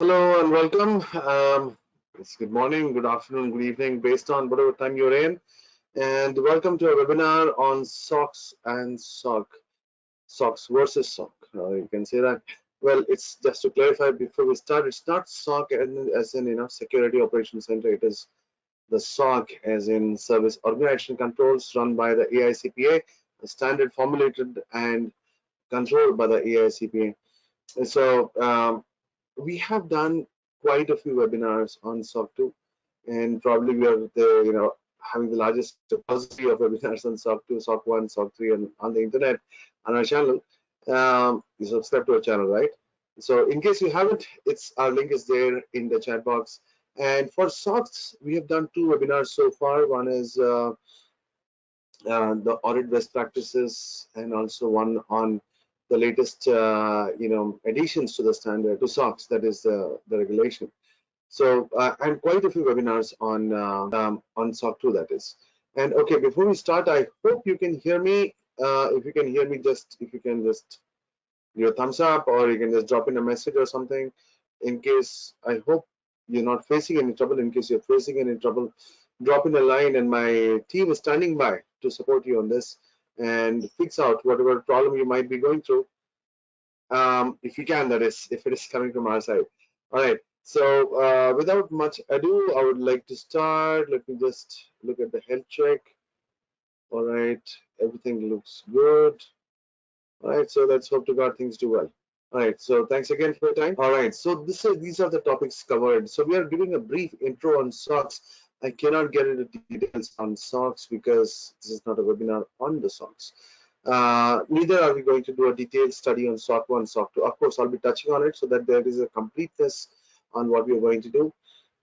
Hello and welcome. It's good morning, good afternoon, good evening, based on whatever time you're in. And welcome to a webinar on SOX and SOC, SOX versus SOC. You can say that. Well, it's just to clarify before we start, it's not SOC as in Security Operations Center. It is the SOC as in Service Organization Controls run by the AICPA, a standard formulated and controlled by the AICPA. So we have done quite a few webinars on SOC 2, and probably we are having the largest repository of webinars on SOC 2, SOC 1, SOC 3, and on the internet on our channel. You subscribe to our channel, right? So in case you haven't, our link is there in the chat box. And for SOCs, we have done 2 webinars so far. One is the audit best practices, and also one on the latest additions to the standard to SOX, that is the regulation. So and quite a few webinars on SOC 2, that is. And okay, before we start, I hope you can hear me. If you can hear me, if you can just give a thumbs up, or you can just drop in a message or something. In case, I hope you're not facing any trouble. In case you're facing any trouble, drop in a line, and my team is standing by to support you on this and fix out whatever problem you might be going through, if you can, that is, if it is coming from our side. All right, so without much ado, I would like to start. Let me just look at the health check. All right, everything looks good. All right, so let's hope to God things do well. All right, so thanks again for your time. All right, so these are the topics covered. So we are giving a brief intro on SOX. I cannot get into details on SOX because this is not a webinar on the SOX. Neither are we going to do a detailed study on SOC 1, SOC 2. Of course, I'll be touching on it so that there is a completeness on what we are going to do.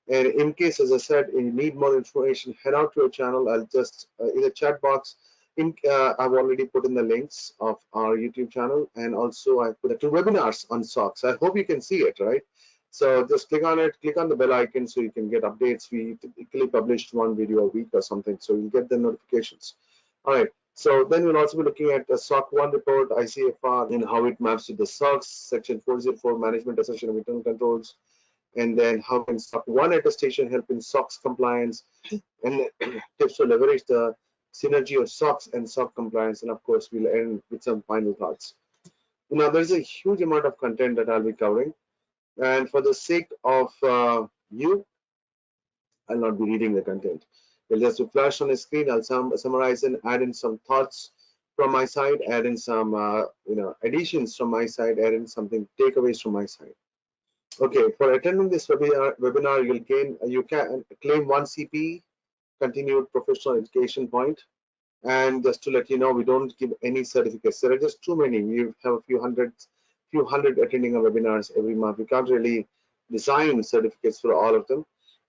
And in case, as I said, you need more information, head out to our channel. I'll just in the chat box. I've already put in the links of our YouTube channel, and also I put the 2 webinars on SOX. I hope you can see it, right? So just click on it, click on the bell icon so you can get updates. We typically publish 1 video a week or something, so you'll get the notifications. All right. So then we'll also be looking at the SOC 1 report, ICFR, and how it maps to the SOX, Section 404, Management Assertion of Internal Controls, and then how can SOC 1 attestation help in SOX compliance, and tips to leverage the synergy of SOX and SOC compliance, and of course we'll end with some final thoughts. Now there's a huge amount of content that I'll be covering, and for the sake of you, I'll not be reading the content. We'll just flash on the screen. I'll summarize and add in some thoughts from my side, add in some additions from my side, add in something takeaways from my side. Okay, for attending this webinar, you can claim 1 CP, continued professional education point. And just to let you know, we don't give any certificates. There are just too many. We have a few hundred attending our webinars every month. We can't really design certificates for all of them.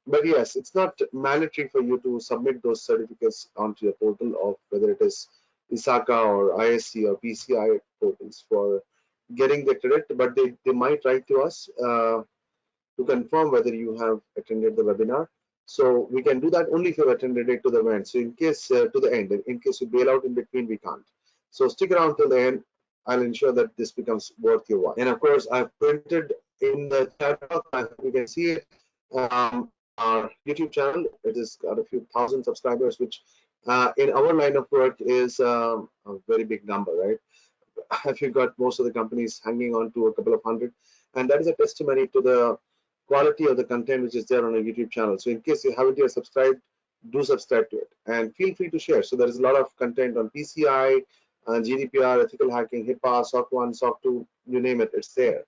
But yes, it's not mandatory for you to submit those certificates onto your portal of whether it is ISACA or ISC or PCI portals for getting the credit, but they might write to us to confirm whether you have attended the webinar. So we can do that only if you've attended it to the end. So in case to the end, in case you bail out in between, we can't. So stick around till the end. I'll ensure that this becomes worth your while. And of course, I've printed in the chat box. You can see it. Our YouTube channel, it has got a few thousand subscribers, which in our line of work is a very big number, right? If you've got most of the companies hanging on to a couple of hundred, and that is a testimony to the quality of the content which is there on our YouTube channel. So in case you haven't yet subscribed, do subscribe to it, and feel free to share. So there is a lot of content on PCI, GDPR, ethical hacking, HIPAA, SOC 1, SOC 2, you name it, it's there.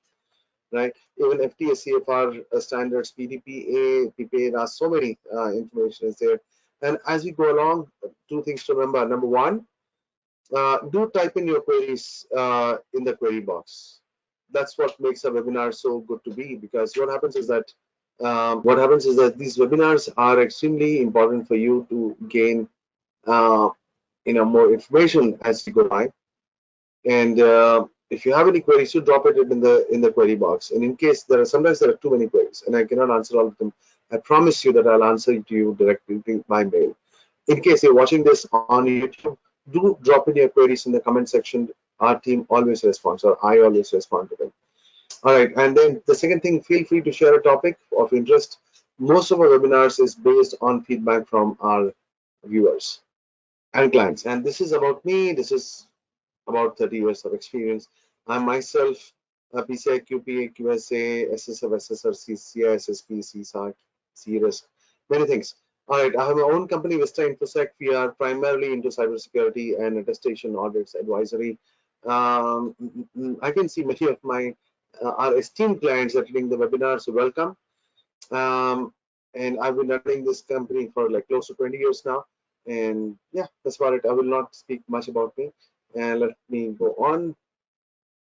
Right, even FTSCFR standards, PDPA, PPA, there are so many information is there. And as we go along, 2 things to remember. Number 1, do type in your queries in the query box. That's what makes a webinar so good to be, because what happens is that these webinars are extremely important for you to gain more information as you go by. And if you have any queries, you drop it in the query box. And in case sometimes there are too many queries and I cannot answer all of them, I promise you that I'll answer to you directly by mail. In case you're watching this on YouTube, do drop in your queries in the comment section. Our team always responds, or I always respond to them. All right, and then the second thing, feel free to share a topic of interest. Most of our webinars is based on feedback from our viewers and clients. And this is about me. This is about 30 years of experience. I'm myself a PCI, QPA, QSA, SSF, SSRC, CISSP, CSAC, CRISC, many things. All right, I have my own company, VISTA InfoSec. We are primarily into cybersecurity and attestation audits advisory. I can see many of my our esteemed clients attending the webinar, so welcome. And I've been running this company for like close to 20 years now. And yeah, that's about it. I will not speak much about me. And let me go on.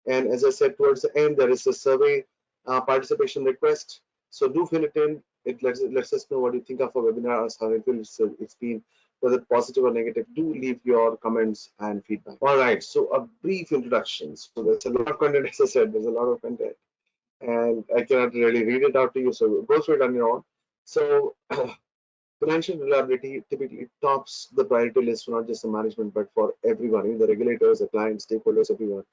And as I said, towards the end, there is a survey participation request. So do fill it in. It lets us know what you think of our webinars, how it's been, whether positive or negative. Do leave your comments and feedback. All right. So a brief introduction. So there's a lot of content, as I said, there's a lot of content, and I cannot really read it out to you. So go through it on your own. So financial reliability typically tops the priority list for not just the management, but for everyone, the regulators, the clients, stakeholders, everyone.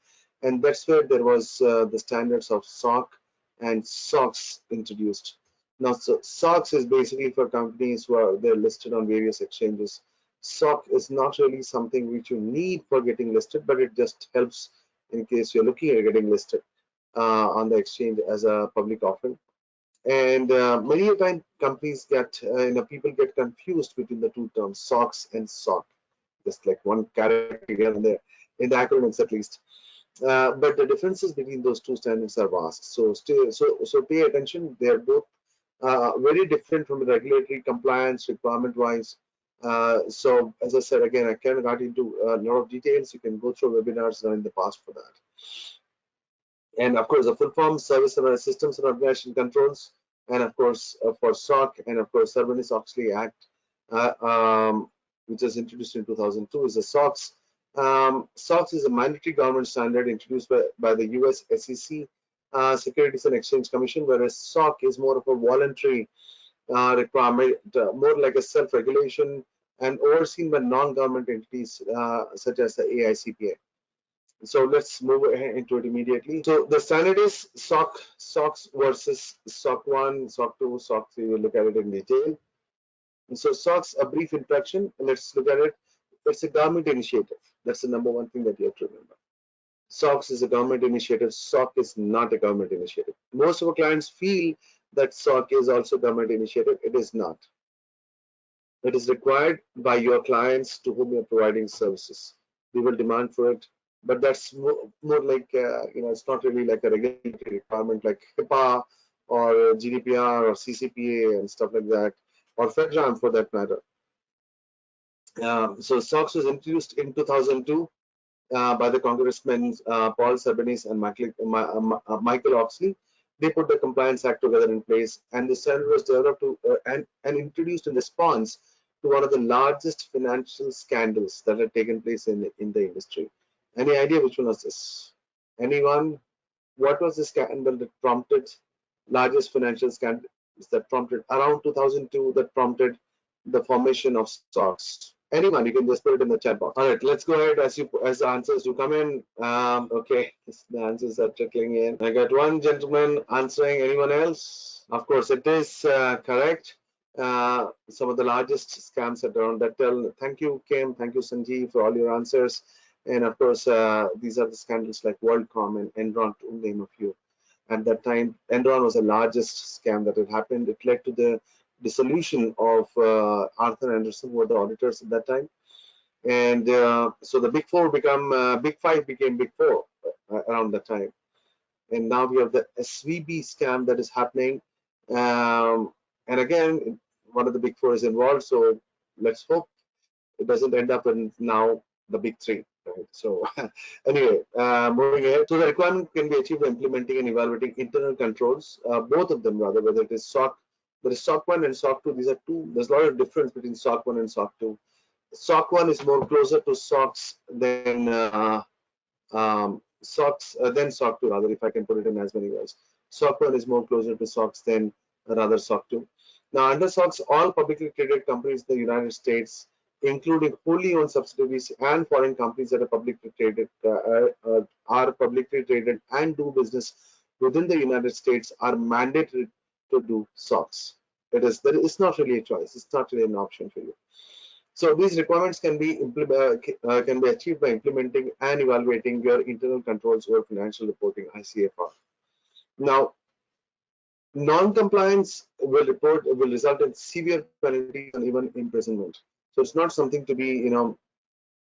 And that's where there was the standards of SOC and SOX introduced. Now, so SOX is basically for companies who are they're listed on various exchanges. SOC is not really something which you need for getting listed, but it just helps in case you're looking at getting listed on the exchange as a public offering. And many a time companies get, people get confused between the two terms, SOX and SOC, just like one character here and there, in the acronyms at least. But the differences between those two standards are vast. So pay attention. They are both very different from the regulatory compliance requirement-wise. So as I said, again, I can't get into a lot of details. You can go through webinars in the past for that. And of course, the full form, Service and Systems and Organization Controls, and of course for SOC, and of course Sarbanes Oxley Act, which was introduced in 2002, is the SOX. SOX is a mandatory government standard introduced by the US SEC, Securities and Exchange Commission, whereas SOC is more of a voluntary requirement, more like a self-regulation and overseen by non-government entities such as the AICPA. So let's move into it immediately. So the standard is SOX versus SOC1, SOC2, SOC3. We'll look at it in detail. And so SOX, a brief introduction. Let's look at it. It's a government initiative. That's the number one thing that you have to remember. SOX is a government initiative. SOC is not a government initiative. Most of our clients feel that SOC is also a government initiative. It is not. It is required by your clients to whom you're providing services. We will demand for it. But that's more like, it's not really like a regulatory requirement like HIPAA or GDPR or CCPA and stuff like that, or FedRAMP for that matter. So SOX was introduced in 2002 by the Congressmen Paul Sarbanes and Michael Oxley. They put the Compliance Act together in place, and the standard was developed and introduced in response to one of the largest financial scandals that had taken place in the industry. Any idea which one was this? Anyone? What was the scandal that prompted largest financial scandal that prompted around 2002 that prompted the formation of SOX? Anyone? You can just put it in the chat box. All right, let's go ahead as the answers do come in. Okay, the answers are trickling in. I got one gentleman answering. Anyone else? Of course, it is correct. Some of the largest scams around that. Thank you, Kim. Thank you, Sanjeev, for all your answers. And of course, these are the scandals like WorldCom and Enron, to name a few. At that time, Enron was the largest scam that had happened. It led to the dissolution of Arthur Andersen, who were the auditors at that time. And so the Big Four Big Five became Big Four around that time. And now we have the SVB scam that is happening. And again, one of the Big Four is involved. So let's hope it doesn't end up in now the Big Three. Right. So anyway, moving ahead. So the requirement can be achieved by implementing and evaluating internal controls, both of them rather, whether it is SOC, there is SOC1 and SOC2. These are two. There's a lot of difference between SOC1 and SOC2. SOC1 is more closer to SOX than SOC2 rather, if I can put it in as many words. SOC1 is more closer to SOX than rather SOC2. Now under SOX, all publicly traded companies in the United States including wholly owned subsidiaries and foreign companies that are publicly traded and do business within the United States, are mandated to do SOX. It's not really a choice. It's not really an option for you. So these requirements can be achieved by implementing and evaluating your internal controls over financial reporting, ICFR. Now, non-compliance will result in severe penalties and even imprisonment. So it's not something to be,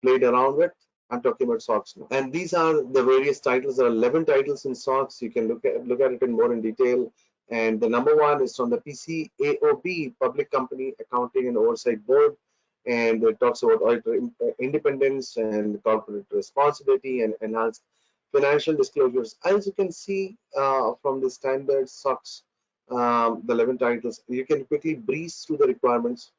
played around with. I'm talking about SOX now. And these are the various titles. There are 11 titles in SOX. You can look at it in more in detail. And the number one is from the PCAOB, Public Company Accounting and Oversight Board. And it talks about auditor independence and corporate responsibility and enhanced financial disclosures. As you can see from the standard SOX, the 11 titles, you can quickly breeze through the requirements.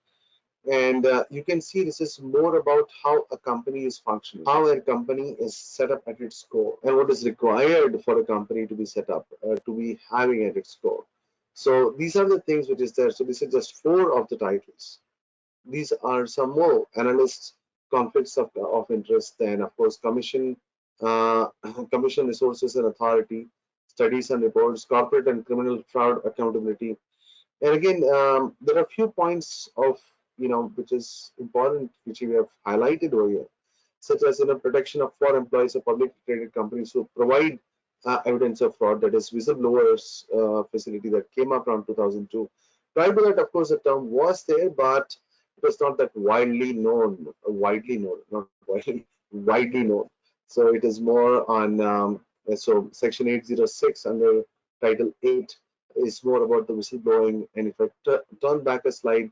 And you can see this is more about how a company is functioning, how a company is set up at its core, and what is required for a company to be set up, to be having at its core. So these are the things which is there. So this is just 4 of the titles. These are some more: analysts, conflicts of interest, then of course commission resources and authority, studies and reports, corporate and criminal fraud accountability. And again, there are a few points of which is important, which we have highlighted over here, such as protection for employees of publicly traded companies who provide evidence of fraud. That is whistleblowers facility that came up around 2002. Prior to that, of course, the term was there, but it was not that widely known. Widely known. So it is more on so Section 806 under Title 8 is more about the whistleblowing. And if I turn back a slide,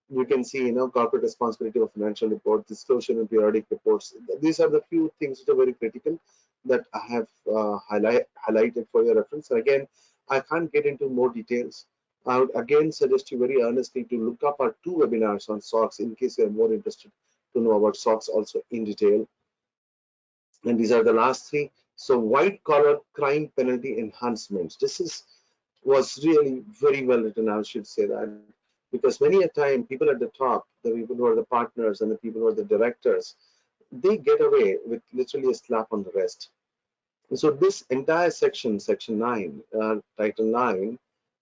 you can see, corporate responsibility of financial reports, disclosure and periodic reports. These are the few things which are very critical that I have highlighted for your reference. And again, I can't get into more details. I would again suggest you very earnestly to look up our 2 webinars on SOX in case you are more interested to know about SOX also in detail. And these are the last 3. So white collar crime penalty enhancements. This was really very well written, I should say that. Because many a time, people at the top, the people who are the partners and the people who are the directors, they get away with literally a slap on the wrist. And so this entire section 9, Title 9,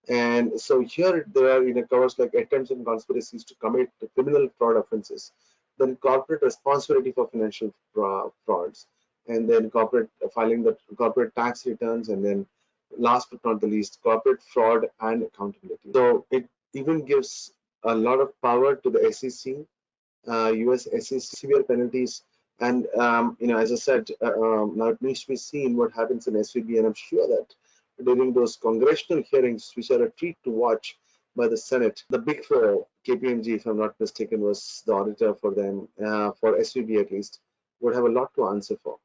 and so here there are covers like attempts and conspiracies to commit criminal fraud offences, then corporate responsibility for financial frauds, and then corporate filing the corporate tax returns, and then last but not the least, corporate fraud and accountability. So it even gives a lot of power to the SEC, US SEC, severe penalties. And as I said, now it needs to be seen what happens in SVB, and I'm sure that during those congressional hearings, which are a treat to watch by the Senate, the Big Four, KPMG, if I'm not mistaken, was the auditor for them, for SVB at least, would have a lot to answer for.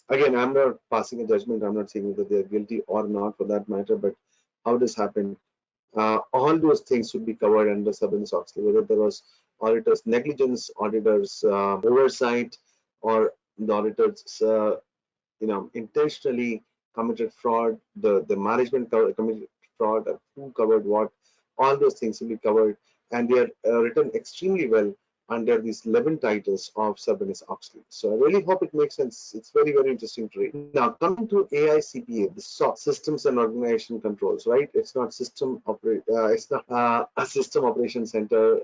Again, I'm not passing a judgment. I'm not saying that they're guilty or not for that matter, but how this happened, all those things should be covered under Sarbanes Oxley, whether there was auditors negligence, auditors oversight, or the auditors intentionally committed fraud, the management committed fraud, who covered what, all those things will be covered, and they are written extremely well under these 11 titles of Sarbanes Oxley. So I really hope it makes sense. It's very, very interesting to read. Now, coming to AICPA, the SOX, Systems and Organization Controls, right? It's not a system operation center,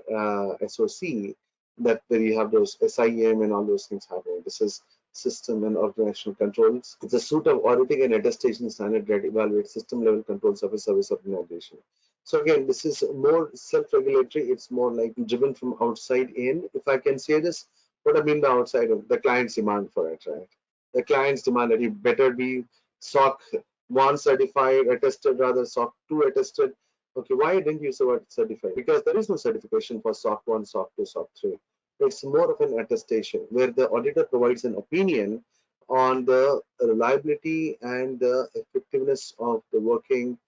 SOC, that where you have those SIM and all those things happening. This is system and organizational controls. It's a suite of auditing and attestation standard that evaluates system level controls of a service organization. So again, this is more self-regulatory. It's more like driven from outside in. If I can say this, what I mean by outside of the client's demand for it, right? The client's demand that you better be SOC 1 certified, attested, rather SOC 2 attested. Okay, why didn't you use the word certified? Because there is no certification for SOC 1, SOC 2, SOC 3. It's more of an attestation where the auditor provides an opinion on the reliability and the effectiveness of the working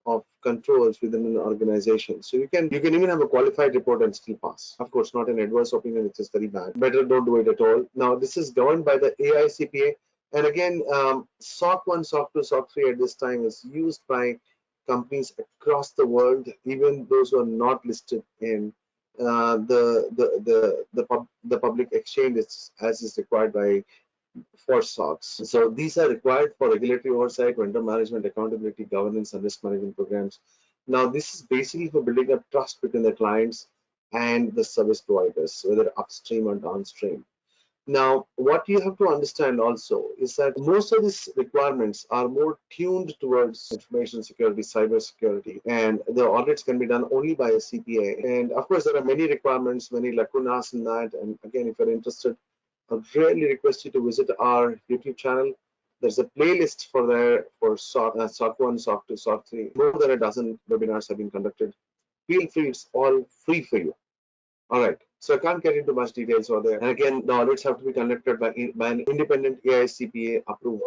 of controls within an organization. So you can even have a qualified report and still pass. Of course, not an adverse opinion, which is very bad. Better don't do it at all. Now, this is governed by the AICPA. And again, SOC 1, SOC 2, SOC 3 at this time is used by companies across the world, even those who are not listed in the public exchange as is required by for SOX. So these are required for regulatory oversight, vendor management, accountability, governance, and risk management programs. Now, this is basically for building up trust between the clients and the service providers, whether upstream or downstream. Now, what you have to understand also is that most of these requirements are more tuned towards information security, cyber security, and the audits can be done only by a CPA. And of course, there are many requirements, many lacunas in that. And again, if you're interested, I really request you to visit our YouTube channel. There's a playlist for there for SOC 1, SOC 2, SOC 3. More than a dozen webinars have been conducted. Feel free, it's all free for you. All right, so I can't get into much details over there. And again, the audits have to be conducted by an independent AICPA approved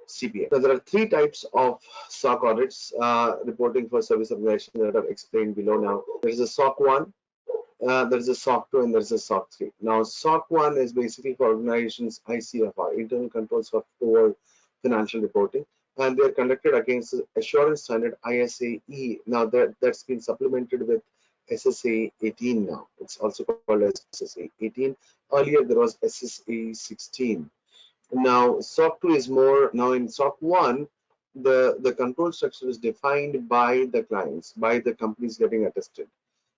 CPA. So there are three types of SOC audits reporting for service organizations that are explained below now. There is a SOC 1, there is a SOC 2, and there is a SOC 3. Now, SOC 1 is basically for organizations ICFR, internal controls over financial reporting, and they're conducted against the assurance standard ISAE. Now, that's been supplemented with SSA 18 now. It's also called as SSA 18. Earlier, there was SSA 16. Now, SOC 2 is more, now in SOC 1, the control structure is defined by the clients, by the companies getting attested.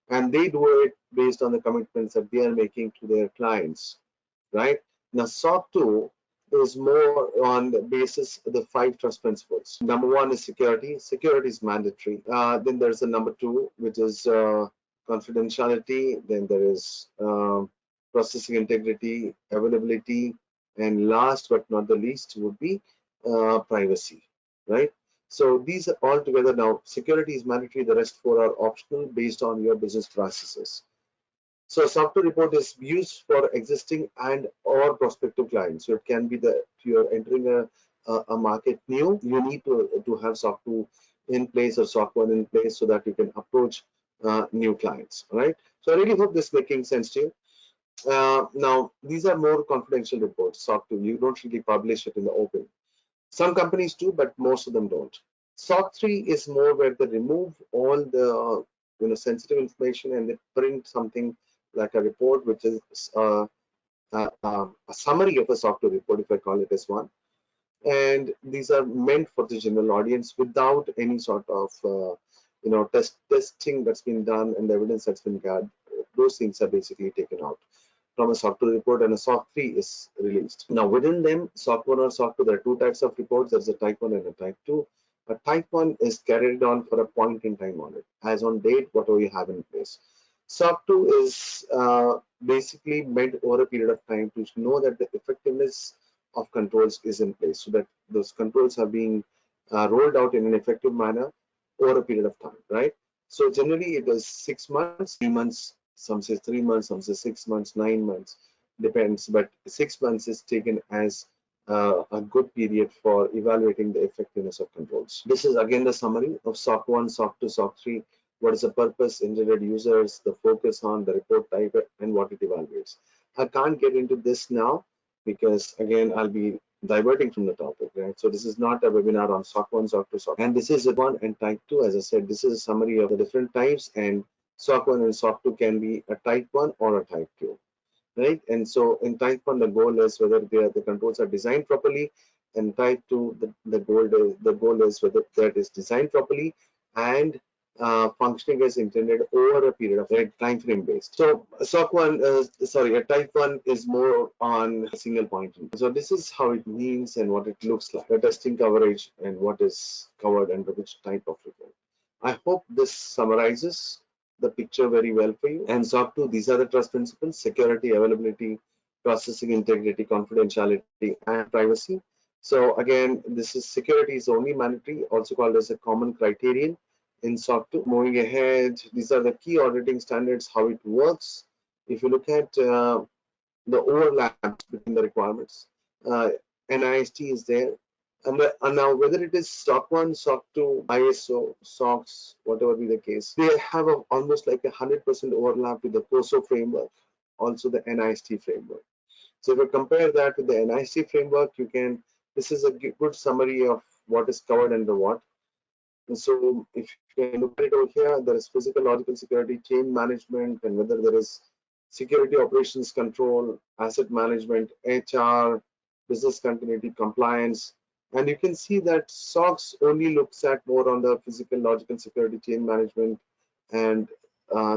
And they do it based on the commitments that they are making to their clients, right? Now, SOC 2 is more on the basis of the 5 trust principles. Number 1 is security. Security is mandatory. Then there's the number 2, which is confidentiality. Then there is processing integrity, availability, and last but not the least would be privacy, right? So these are all together now. Security is mandatory. The rest 4 are optional based on your business processes. So SOC 2 report is used for existing and or prospective clients. So it can be that you're entering a market new, you need to have SOC 2 in place or SOC 1 in place so that you can approach new clients. All right. So I really hope this is making sense to you. Now, these are more confidential reports, SOC 2. You don't really publish it in the open. Some companies do, but most of them don't. SOC 3 is more where they remove all the sensitive information and they print something like a report, which is a summary of a SOC 2 report, if I call it as one. And these are meant for the general audience without any sort of testing that's been done and the evidence that's been gathered. Those things are basically taken out from a SOC 2 report, and a SOC 3 is released. Now, within them, SOC 1 or SOC 2, there are 2 types of reports. There's a type 1 and a type 2. A type 1 is carried on for a point in time audit, as on date, whatever you have in place. SOC 2 is basically meant over a period of time to know that the effectiveness of controls is in place, so that those controls are being rolled out in an effective manner over a period of time, right? So generally it is 6 months, 3 months, some say 3 months, some say 6 months, 9 months, depends, but 6 months is taken as a good period for evaluating the effectiveness of controls. This is again the summary of SOC 1, SOC 2, SOC 3. What is the purpose, intended users, the focus on the report type, and what it evaluates. I can't get into this now because again I'll be diverting from the topic, right? So this is not a webinar on SOC 1, SOC 2, SOC, and this is 1 and type 2. As I said, this is a summary of the different types, and SOC 1 and SOC 2 can be a type 1 or a type 2, right? And so in type 1, the goal is whether the controls are designed properly, and type 2, the goal is whether that is designed properly and functioning as intended over a period of time frame based. So SOC 1, a type 1 is more on a single point. So this is how it means and what it looks like, the testing coverage and what is covered under which type of report. I hope this summarizes the picture very well for you. And SOC 2, these are the trust principles: security, availability, processing integrity, confidentiality, and privacy. So again, this is security is only mandatory, also called as a common criterion in SOC 2. Moving ahead, these are the key auditing standards, how it works. If you look at the overlaps between the requirements, NIST is there. And now whether it is SOC 1, SOC 2, ISO, SOX, whatever be the case, they have almost like 100% overlap with the COSO framework, also the NIST framework. So if you compare that with the NIST framework, this is a good summary of what is covered under what. And so if can look at it over here. There is physical, logical security, chain management, and whether there is security operations control, asset management, HR, business continuity, compliance. And you can see that SOX only looks at more on the physical, logical security, chain management, and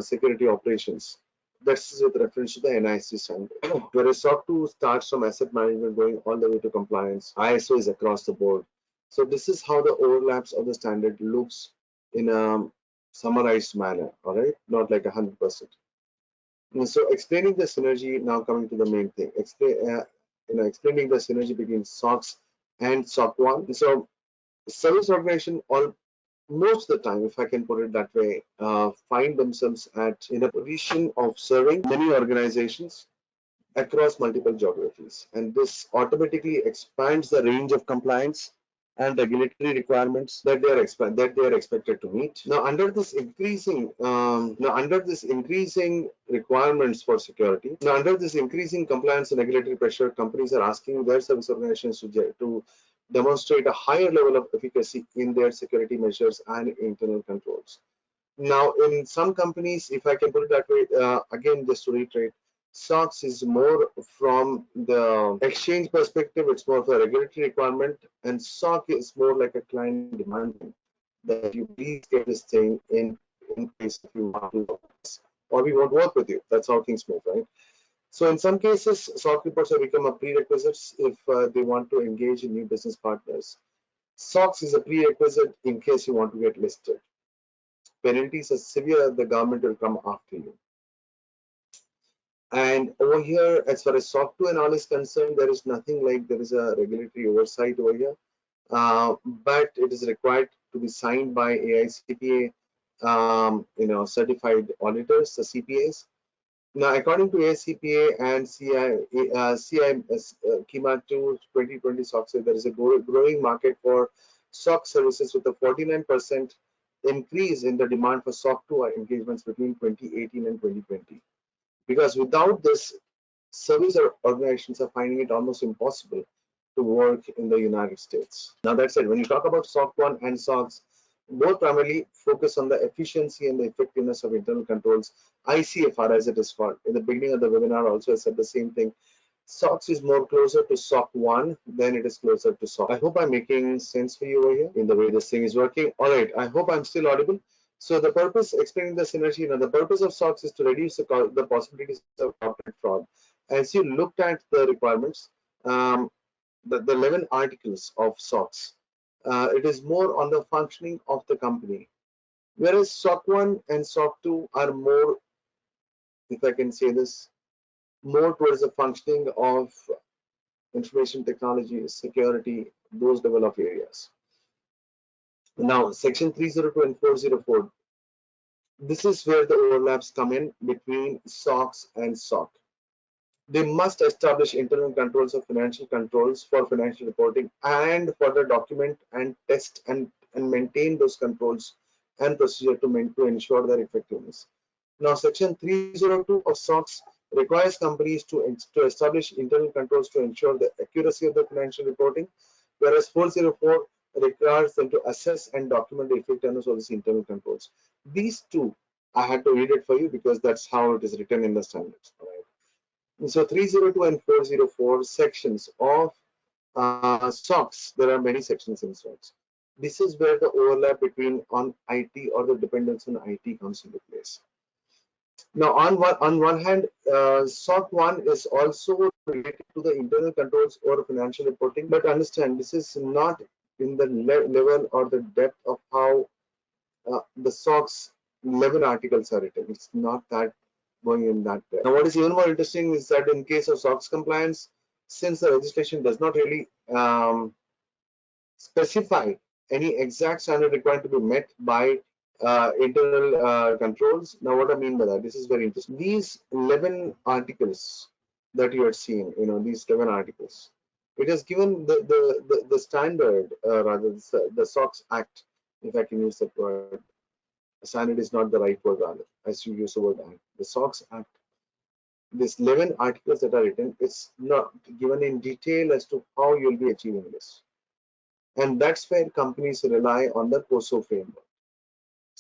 security operations. That's with reference to the NIC standard. Whereas SOC 2 starts from asset management going all the way to compliance. ISO is across the board. So this is how the overlaps of the standard looks in a summarized manner, all right? Not like 100%. So explaining the synergy, now coming to the main thing, explaining the synergy between SOX and SOC1. So service organization, all most of the time, if I can put it that way, find themselves in a position of serving many organizations across multiple geographies, and this automatically expands the range of compliance and regulatory requirements that they are expected to meet. Now, under this increasing requirements for security, under this increasing compliance and regulatory pressure, companies are asking their service organizations to demonstrate a higher level of efficacy in their security measures and internal controls. Now, in some companies, if I can put it that way, again, just to reiterate, SOX is more from the exchange perspective, it's more of a regulatory requirement, and SOC is more like a client demanding that you please get this thing in case if you want to work with us, or we won't work with you. That's how things move, right? So in some cases, SOC reports have become a prerequisite if they want to engage in new business partners. SOX is a prerequisite in case you want to get listed. Penalties are severe, the government will come after you. And over here, as far as SOC 2 and all is concerned, there is nothing like there is a regulatory oversight over here, but it is required to be signed by AICPA, certified auditors, the CPAs. Now, according to AICPA and CIMA 2 2020 SOX, there is a growing market for SOC services with a 49% increase in the demand for SOC 2 engagements between 2018 and 2020. Because without this, service organizations are finding it almost impossible to work in the United States. Now, that said, when you talk about SOC 1 and SOX, both primarily focus on the efficiency and the effectiveness of internal controls. ICFR, as it is called. In the beginning of the webinar, also I said the same thing. SOX is more closer to SOC 1 than it is closer to SOC. I hope I'm making sense for you over here in the way this thing is working. All right, I hope I'm still audible. So the purpose, explaining the synergy, the purpose of SOX is to reduce the possibilities of corporate fraud. As you looked at the requirements, the 11 articles of SOX, it is more on the functioning of the company. Whereas SOC 1 and SOC 2 are more, if I can say this, more towards the functioning of information technology, security, those level of areas. Now, section 302 and 404, this is where the overlaps come in between SOX and SOC. They must establish internal controls of financial controls for financial reporting and for the document and test and maintain those controls and procedure to ensure their effectiveness. Now, section 302 of SOX requires companies to establish internal controls to ensure the accuracy of the financial reporting, whereas 404 requires them to assess and document the effectiveness of these internal controls. These two, I had to read it for you because that's how it is written in the standards. All right. And so 302 and 404 sections of SOX, there are many sections in SOX. This is where the overlap between on IT or the dependence on IT comes into place. Now, on one hand, SOC 1 is also related to the internal controls or financial reporting, but understand this is not in the level or the depth of how the SOX 11 articles are written. It's not that going in that depth. Now, what is even more interesting is that in case of SOX compliance, since the legislation does not really specify any exact standard required to be met by internal controls. Now, what I mean by that, this is very interesting. These 11 articles that you are seeing, these 11 articles, it has given the standard, rather the SOX Act, if I can use that word. Standard is not the right word, rather, as you use the word Act. The SOX Act, these 11 articles that are written, it's not given in detail as to how you'll be achieving this. And that's where companies rely on the COSO framework.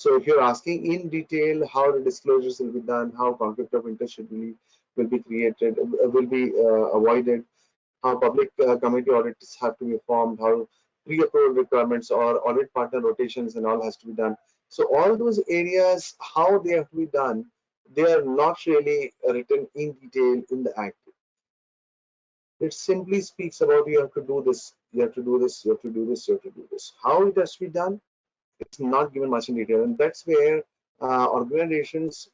So if you're asking in detail how the disclosures will be done, how conflict of interest will be created, will be avoided, how public committee audits have to be formed, how pre-approval requirements or audit partner rotations and all has to be done. So all those areas, how they have to be done, they are not really written in detail in the act. It simply speaks about you have to do this, you have to do this, you have to do this, you have to do this. How it has to be done, it's not given much in detail, and that's where organizations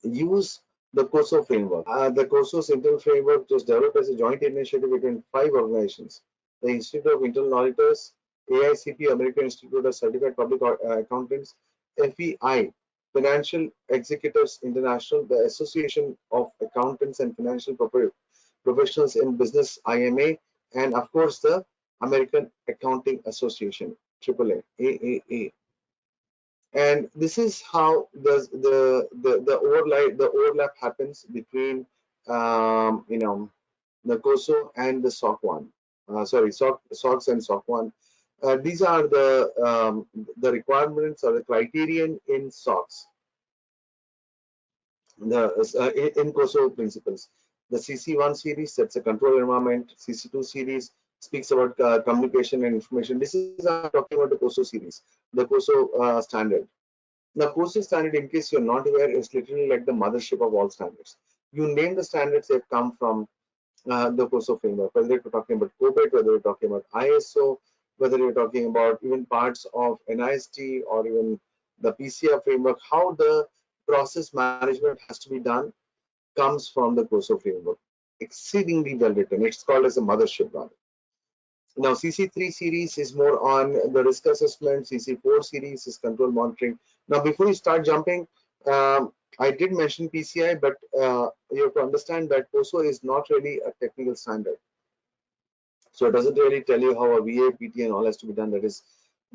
use the COSO framework. The COSO's internal framework was developed as a joint initiative between 5 organizations: the Institute of Internal Auditors, AICPA, American Institute of Certified Public Accountants, FEI, Financial Executives International, the Association of Accountants and Financial Professionals in Business, IMA, and of course the American Accounting Association, AAA, AAA. And this is how the overlap happens between the COSO and the SOC1. SOX and SOC1. These are the requirements or the criterion in SOX. In COSO principles. The CC1 series, that's a control environment. CC2 series speaks about communication and information. This is talking about the COSO series, the COSO standard. Now, COSO standard, in case you're not aware, is literally like the mothership of all standards. You name the standards, they've come from the COSO framework, whether you're talking about COBIT, whether you're talking about ISO, whether you're talking about even parts of NIST or even the PCI framework, how the process management has to be done comes from the COSO framework. Exceedingly well written. It's called as a mothership rather. Now, CC3 series is more on the risk assessment. CC4 series is control monitoring. Now, before you start jumping, I did mention PCI, but you have to understand that COSO is not really a technical standard. So it doesn't really tell you how a VA, PT and all has to be done. That is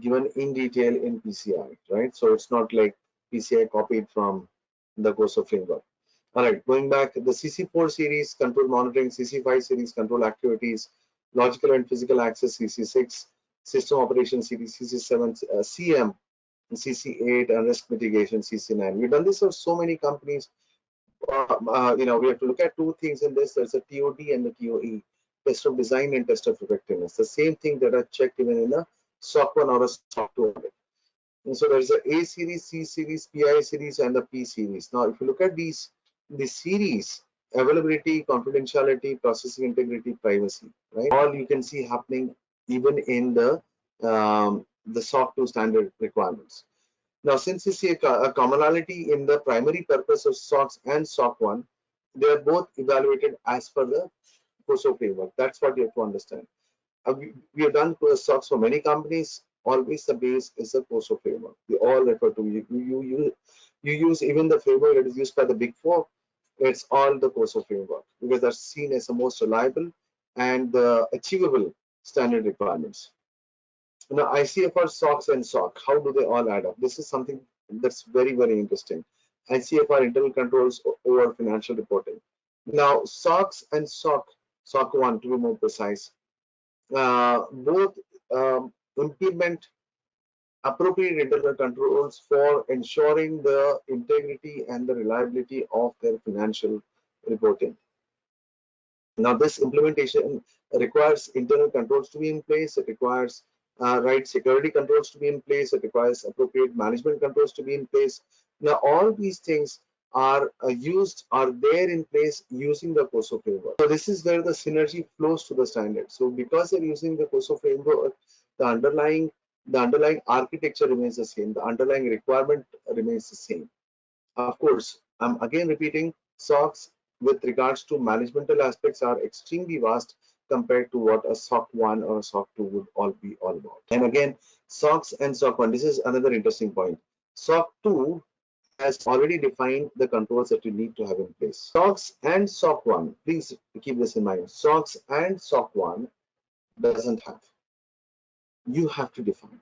given in detail in PCI, right? So it's not like PCI copied from the COSO framework. All right, going back, the CC4 series, control monitoring, CC5 series, control activities, logical and physical access, CC6, system operation series, CC7, CM, CC8, and risk mitigation, CC9. We've done this for so many companies. We have to look at two things in this. There's a TOD and the TOE, test of design and test of effectiveness. The same thing that are checked even in a SOC1 or a SOC2 audit. And so there's a A series, C series, PI series, and the P series. Now, if you look at these series, availability, confidentiality, processing integrity, privacy, right? All you can see happening even in the SOC2 standard requirements. Now, since you see a commonality in the primary purpose of SOX and SOC1, they are both evaluated as per the COSO framework. That's what you have to understand. We have done SOX for many companies. Always the base is the COSO framework. We all refer to you use even the framework that is used by the Big Four. It's all the COSO framework because that's seen as the most reliable and achievable standard requirements. Now, ICFR, SOX and SOC, how do they all add up? This is something that's very, very interesting. ICFR, internal controls over financial reporting. Now, SOX and SOC, SOC1 to be more precise, both implement appropriate internal controls for ensuring the integrity and the reliability of their financial reporting. Now, this implementation requires internal controls to be in place. It requires security controls to be in place. It requires appropriate management controls to be in place. Now, all these things are there in place using the COSO framework. So this is where the synergy flows to the standard. So because they're using the COSO framework, the underlying architecture remains the same. The underlying requirement remains the same. Of course, I'm again repeating, SOX with regards to managemental aspects are extremely vast compared to what a SOC1 or a SOC2 would all be all about. And again, SOX and SOC1, this is another interesting point. SOC2 has already defined the controls that you need to have in place. SOX and SOC1, please keep this in mind. SOX and SOC1 doesn't have. You have to define.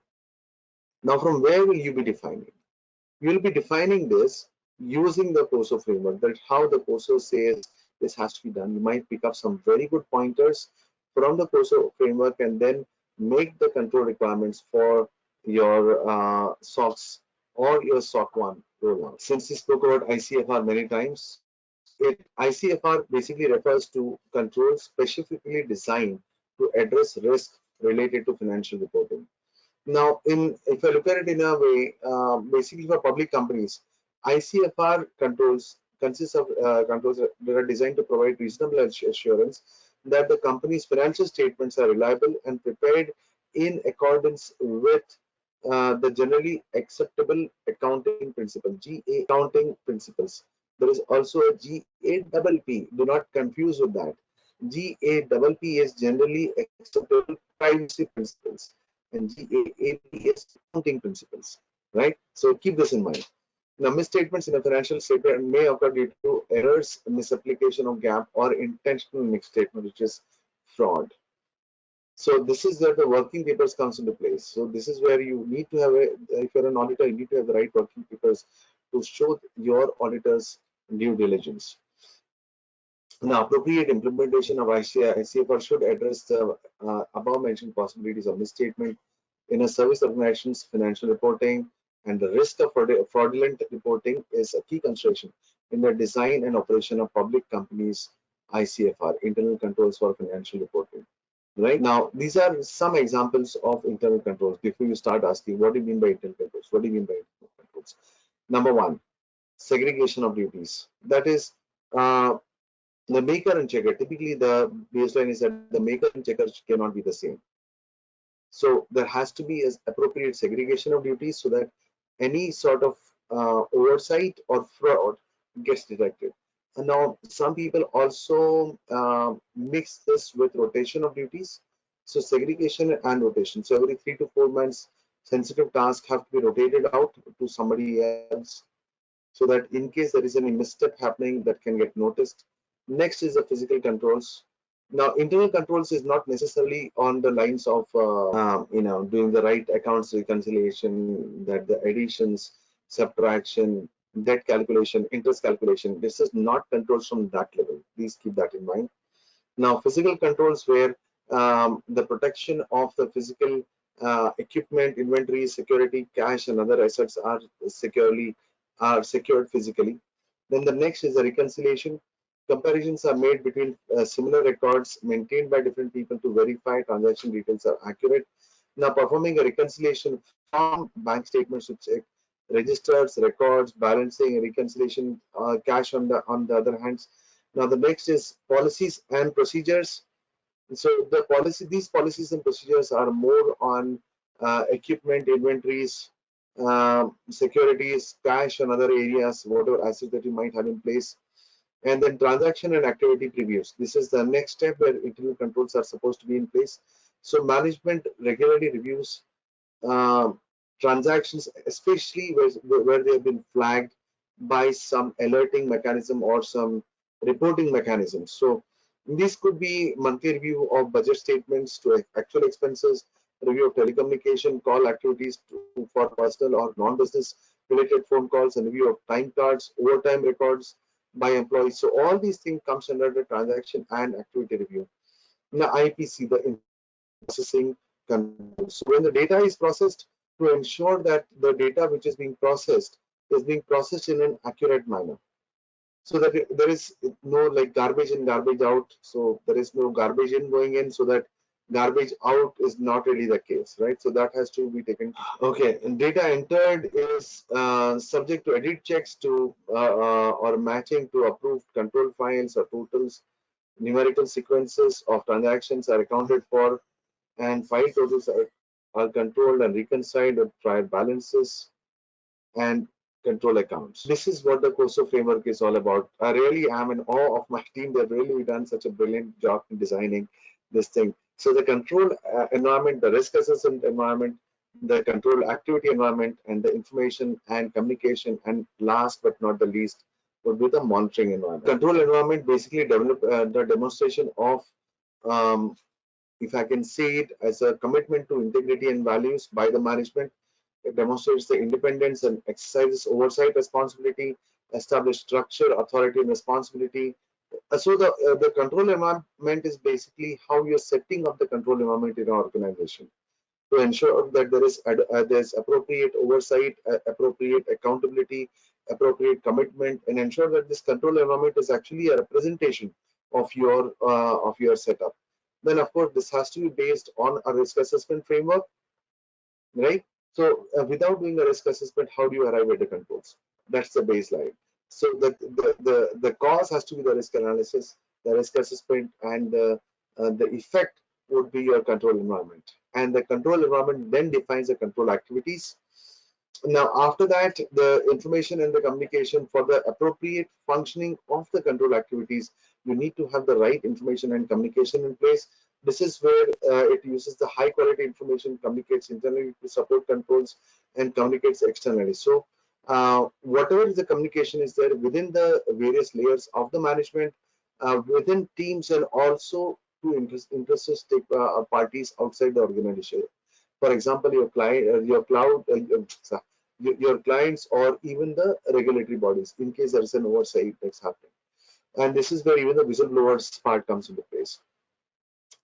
Now, from where will you be defining? You will be defining this using the COSO framework. That's how the COSO says this has to be done. You might pick up some very good pointers from the COSO framework and then make the control requirements for your SOX or your SOC 1 rollout. Since we spoke about ICFR many times, ICFR basically refers to controls specifically designed to address risk related to financial reporting. Now, if I look at it in a way, basically for public companies, ICFR controls consists of controls that are designed to provide reasonable assurance that the company's financial statements are reliable and prepared in accordance with the generally acceptable accounting principle, GA accounting principles. There is also a GAAP. Do not confuse with that. GAAP is generally acceptable privacy principles, and GAAP is accounting principles, right? So keep this in mind. Now, misstatements in a financial statement may occur due to errors, misapplication of GAAP, or intentional misstatement, which is fraud. So this is where the working papers comes into place. So this is where you need to have if you're an auditor, you need to have the right working papers to show your auditor's due diligence. Now, appropriate implementation of ICFR should address the above mentioned possibilities of misstatement in a service organization's financial reporting, and the risk of fraudulent reporting is a key consideration in the design and operation of public companies' ICFR, internal controls for financial reporting. Right now, these are some examples of internal controls. Before you start asking, what do you mean by internal controls? What do you mean by internal controls? Number one, segregation of duties. That is, the maker and checker. Typically, the baseline is that the maker and checker cannot be the same. So there has to be an appropriate segregation of duties so that any sort of oversight or fraud gets detected. And now some people also mix this with rotation of duties. So segregation and rotation. So every 3 to 4 months, sensitive tasks have to be rotated out to somebody else, so that in case there is any misstep happening, that can get noticed. Next is the physical controls. Now, internal controls is not necessarily on the lines of doing the right accounts reconciliation, that the additions, subtraction, debt calculation, interest calculation. This is not controls from that level. Please keep that in mind. Now, physical controls where the protection of the physical equipment, inventory, security, cash, and other assets are secured physically. Then the next is the reconciliation. Comparisons are made between similar records maintained by different people to verify transaction details are accurate. Now, performing a reconciliation from bank statements to check registers, records, balancing, and reconciliation, cash on the other hands. Now, the next is policies and procedures. So these policies and procedures are more on equipment, inventories, securities, cash, and other areas, whatever assets that you might have in place. And then transaction and activity previews. This is the next step where internal controls are supposed to be in place. So management regularly reviews transactions, especially where they have been flagged by some alerting mechanism or some reporting mechanism. So this could be monthly review of budget statements to actual expenses, review of telecommunication call activities for personal or non-business related phone calls, and review of time cards, overtime records by employees. So all these things comes under the transaction and activity review. Now IPC, the processing control. So when the data is processed, to ensure that the data which is being processed in an accurate manner, so that there is no like garbage in, garbage out. So there is no garbage in going in, so that garbage out is not really the case, right? So that has to be taken. Okay, and data entered is subject to edit checks to or matching to approved control files or totals. Numerical sequences of transactions are accounted for, and file totals are controlled and reconciled with prior balances and control accounts. This is what the COSO framework is all about. I really am in awe of my team. They've really done such a brilliant job in designing this thing. So the control environment, the risk assessment environment, the control activity environment, and the information and communication, and last but not the least would be the monitoring environment. Control environment basically develop the demonstration of if I can say it as a commitment to integrity and values by the management. It demonstrates the independence and exercises oversight responsibility, establish structure, authority, and responsibility. So the control environment is basically how you're setting up the control environment in an organization. to ensure that there's appropriate oversight, appropriate accountability, appropriate commitment, and ensure that this control environment is actually a representation of your setup. Then of course this has to be based on a risk assessment framework, right? So without doing a risk assessment, how do you arrive at the controls? That's the baseline. So the cause has to be the risk analysis, the risk assessment, and the effect would be your control environment. And the control environment then defines the control activities. Now, after that, the information and the communication for the appropriate functioning of the control activities, you need to have the right information and communication in place. This is where it uses the high quality information, communicates internally to support controls, and communicates externally. So, whatever is the communication is there within the various layers of the management, within teams, and also to interested parties outside the organization. For example, your client, your clients, or even the regulatory bodies, in case there is an oversight that's happening. And this is where even the whistleblowers part comes into place.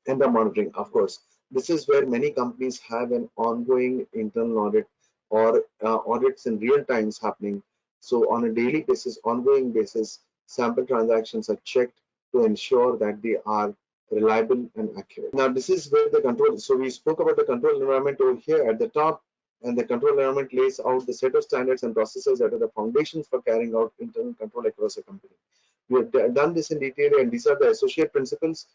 And the monitoring, of course. This is where many companies have an ongoing internal audit or audits in real times happening. So on a daily basis, ongoing basis, sample transactions are checked to ensure that they are reliable and accurate. Now, this is where the control, so we spoke about the control environment over here at the top, and the control environment lays out the set of standards and processes that are the foundations for carrying out internal control across a company. We have done this in detail, and these are the associate principles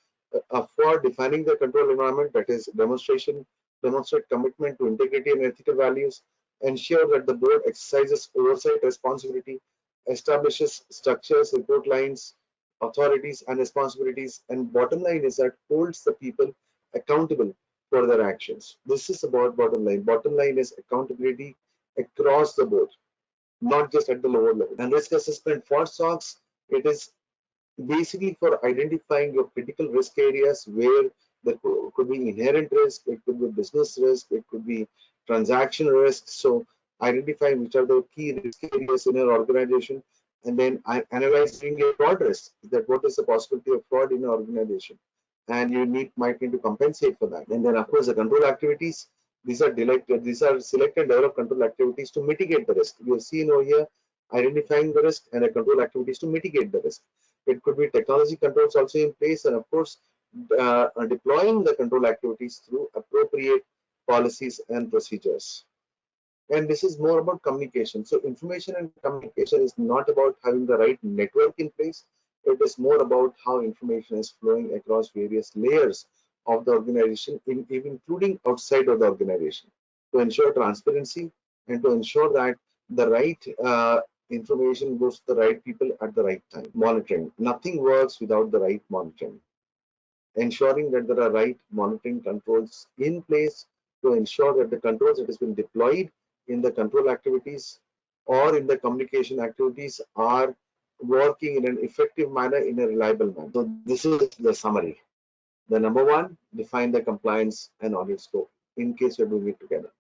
for defining the control environment, that is demonstrate commitment to integrity and ethical values, ensure that the board exercises oversight responsibility, establishes structures, report lines, authorities and responsibilities, and bottom line is that holds the people accountable for their actions. This is about bottom line. Bottom line is accountability across the board, not just at the lower level. And risk assessment for SOX, it is basically for identifying your critical risk areas where there could be inherent risk, it could be business risk, it could be transaction risk. So identifying which are the key risk areas in your organization, and then analyzing your fraud risk, that what is the possibility of fraud in your organization, and you might need to compensate for that. And then of course the control activities, these are select and develop control activities to mitigate the risk. You have seen over here identifying the risk and the control activities to mitigate the risk. It could be technology controls also in place, and of course deploying the control activities through appropriate policies and procedures. And this is more about communication. So information and communication is not about having the right network in place. It is more about how information is flowing across various layers of the organization, including outside of the organization, to ensure transparency and to ensure that the right information goes to the right people at the right time. Monitoring. Nothing works without the right monitoring. Ensuring that there are right monitoring controls in place to ensure that the controls that has been deployed in the control activities or in the communication activities are working in an effective manner, in a reliable manner. So this is the summary. The number one, define the compliance and audit scope in case you're doing it together.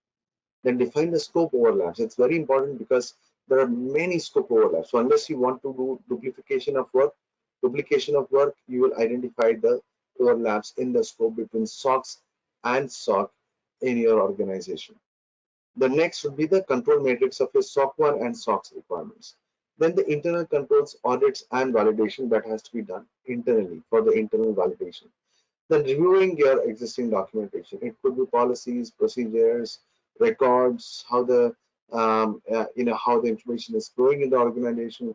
Then define the scope overlaps. It's very important because there are many scope overlaps. So unless you want to do duplication of work, you will identify the overlaps in the scope between SOX and SOC in your organization. The next would be the control matrix of your SOC 1 and SOX requirements. Then the internal controls, audits, and validation that has to be done internally for the internal validation. Then reviewing your existing documentation. It could be policies, procedures, records, how the how the information is flowing in the organization.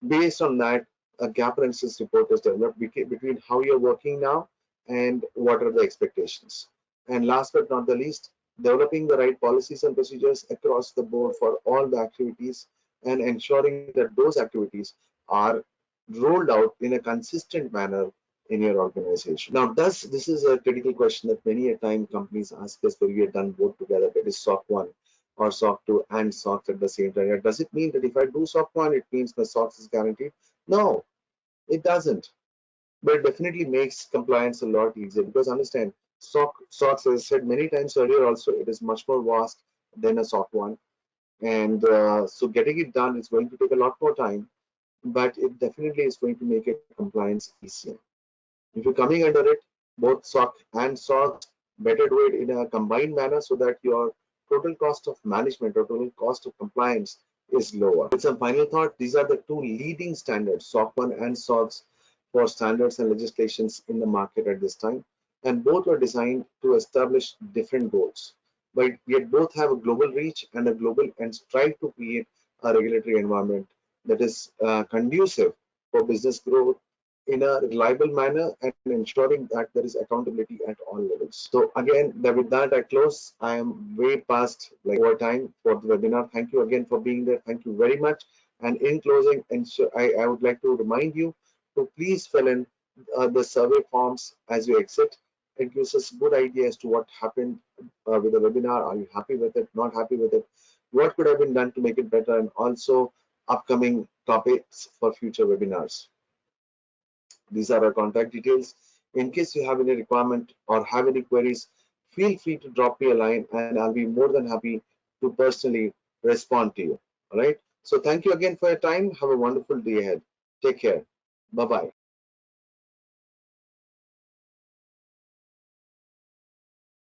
Based on that, a gap analysis report is developed between how you're working now and what are the expectations. And last but not the least, developing the right policies and procedures across the board for all the activities and ensuring that those activities are rolled out in a consistent manner in your organization. Now, this is a critical question that many a time companies ask us where we have done both together, that is SOC 1 or SOC 2 and SOX at the same time. Does it mean that if I do SOC 1, it means my SOX is guaranteed? No, it doesn't. But it definitely makes compliance a lot easier, because understand, SOX, as I said many times earlier also, it is much more vast than a SOC 1. And so getting it done is going to take a lot more time, but it definitely is going to make it compliance easier. If you're coming under it, both SOC and SOX, better do it in a combined manner so that your total cost of management or total cost of compliance is lower. With some final thought, these are the two leading standards, SOC 1 and SOX, for standards and legislations in the market at this time, and both are designed to establish different goals, but yet both have a global reach and a global and strive to create a regulatory environment that is conducive for business growth in a reliable manner and ensuring that there is accountability at all levels. So again, with that I close. I am way past over time for the webinar. Thank you again for being there. Thank you very much. And in closing, I would like to remind you to please fill in the survey forms as you exit. It gives us a good idea as to what happened with the webinar. Are you happy with it? Not happy with it? What could have been done to make it better? And also upcoming topics for future webinars. These are our contact details. In case you have any requirement or have any queries, feel free to drop me a line and I'll be more than happy to personally respond to you. All right. So thank you again for your time. Have a wonderful day ahead. Take care. Bye-bye.